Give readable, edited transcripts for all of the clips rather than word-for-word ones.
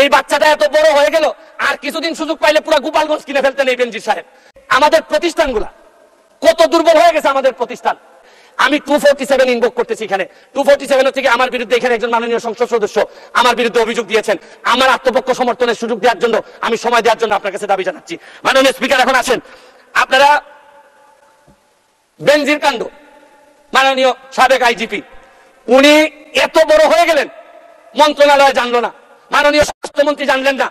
এই বাচ্চাটা এত বড় হয়ে গেল, আর কিছুদিন সুযোগ পাইলে পুরো গোপালগঞ্জ কিনে ফেলতেন এই বেনজির সাহেব। আমাদের প্রতিষ্ঠানগুলা কত দুর্বল হয়ে গেছে আমাদের প্রতিষ্ঠান। আমি 247 ইনভোক করতেছি এখানে। 247 হচ্ছে কি আমার বিরুদ্ধে এখানে একজন মাননীয় সংসদ সদস্য আমার বিরুদ্ধে অভিযোগ দিয়েছেন। আমার আত্মপক্ষ সমর্থনের সুযোগ দেওয়ার জন্য, আমি সময় দেওয়ার জন্য আপনার কাছে দাবি জানাচ্ছি। মাননীয় স্পিকার, এখন আসেন আপনারা বেনজির কাণ্ড, মাননীয় সাবেক আইজিপি উনি এত বড় হয়ে গেলেন, মন্ত্রণালয় জানলো না, মাননীয় স্বাস্থ্যমন্ত্রী জানলেন না।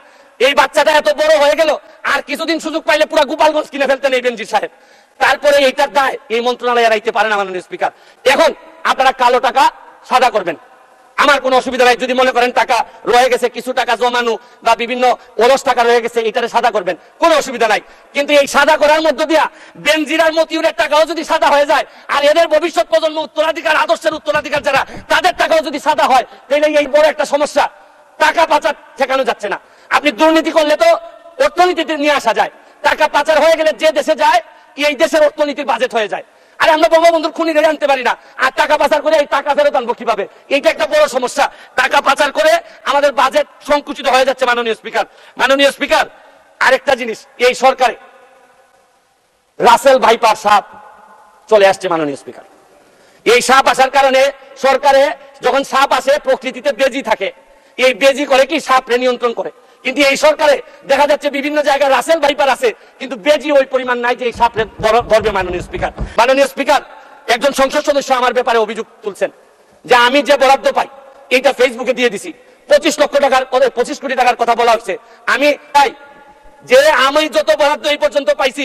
এই বাচ্চাটা এত বড় হয়ে গেল, আর কিছুদিন সুযোগ পাইলে পুরো গোপালগঞ্জ কিনে ফেলতেন এই বেনজির সাহেব। তারপরে এইটার দায় এই মন্ত্রণালয় এড়াইতে পারে না মাননীয় স্পিকার। এখন আপনারা কালো টাকা সাদা করবেন, আমার কোনো অসুবিধা নাই। যদি মনে করেন টাকা রয়ে গেছে, কিছু টাকা জমানো বা বিভিন্ন অলস টাকা রয়ে গেছে, এটারে সাদা করবেন, কোনো অসুবিধা নাই। কিন্তু এই সাদা করার মধ্য দিয়া বেনজিরার মতিউরের টাকাও যদি সাদা হয়ে যায়, আর এদের ভবিষ্যৎ প্রজন্ম উত্তরাধিকার, আদর্শের উত্তরাধিকার যারা, তাদের টাকাও যদি সাদা হয়, তাহলে এই বড় একটা সমস্যা, টাকা পাচার ঠেকানো যাচ্ছে না। আপনি দুর্নীতি করলে তো অর্থনীতিতে নিয়ে আসা যায়, টাকা পাচার হয়ে গেলে যে দেশে যায় এই দেশের অর্থনীতির বাজেট হয়ে যায়। আরে আমরা বঙ্গবন্ধুর খুনি ধরে আনতে পারি না, আর টাকা পাচার করে এই টাকা ফেরত আনবো কিভাবে? এইটা একটা বড় সমস্যা। টাকা পাচার করে আমাদের বাজেট সংকুচিত হয়ে যাচ্ছে মাননীয় স্পিকার। মাননীয় স্পিকার, আরেকটা জিনিস, এই সরকারে রাসেল ভাইপার সাপ চলে আসছে মাননীয় স্পিকার। এই সাপ আসার কারণে সরকারে যখন সাপ আসে, প্রকৃতিতে বেজি থাকে, এই বেজি করে কি সাপরে নিয়ন্ত্রণ করে। কিন্তু এই সরকারে দেখা যাচ্ছে বিভিন্ন জায়গায় রাসেল ভাইপার আছে, কিন্তু বেজি ওই পরিমাণ নাই যে এই সাপরে ধরবে মাননীয় স্পিকার। মাননীয় স্পিকার, একজন সংসদ সদস্য আমার ব্যাপারে অভিযোগ তুলছেন যে আমি যে বরাদ্দ পাই এইটা ফেসবুকে দিয়ে দিছি, 25 লক্ষ টাকার 25 কোটি টাকার কথা বলা হচ্ছে। আমি তাই যে আমি যত বরাদ্দ এই পর্যন্ত পাইছি,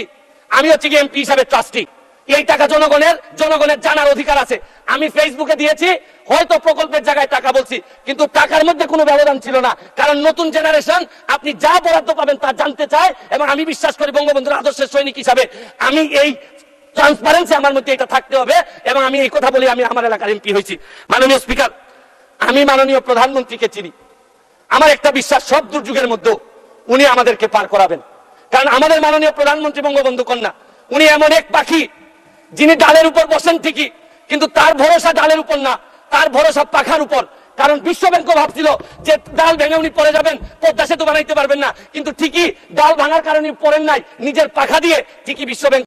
আমি হচ্ছে কি এমপি হিসাবে ট্রাস্টি, এই টাকা জনগণের জানার অধিকার আছে। আমি ফেসবুকে দিয়েছি, হয়তো প্রকল্পের জায়গায় টাকা বলছি, কিন্তু টাকার মধ্যে কোনো ব্যবধান ছিল না, কারণ নতুন জেনারেশন আপনি যা বরাদ্দ পাবেন তা জানতে চায়। এবং আমি বিশ্বাস করি বঙ্গবন্ধুর আদর্শের সৈনিক হিসাবে আমি এই ট্রান্সপারেন্সি আমার মধ্যে এটা থাকতে হবে, এবং আমি এই কথা বলি আমি আমার এলাকার এমপি হয়েছি। মাননীয় স্পিকার, আমি মাননীয় প্রধানমন্ত্রীকে চিনি, আমার একটা বিশ্বাস সব দুর্যোগের মধ্যে উনি আমাদেরকে পার করাবেন। কারণ আমাদের মাননীয় প্রধানমন্ত্রী বঙ্গবন্ধু কন্যা, উনি এমন এক পাখি যিনি ডালের উপর বসেন ঠিকই, কিন্তু তার ভরসা ডালের উপর না, তার ভরসা পাখার উপর। কারণ বিশ্ব ব্যাংক ভাবছিল যে ডাল ভেঙে উনি পড়ে যাবেন, পদ্মা সেতু বানাইতে পারবেন না, কিন্তু ঠিকই ডাল ভাঙার কারণে পড়েন নাই, নিজের পাখা দিয়ে ঠিকই বিশ্ব ব্যাংক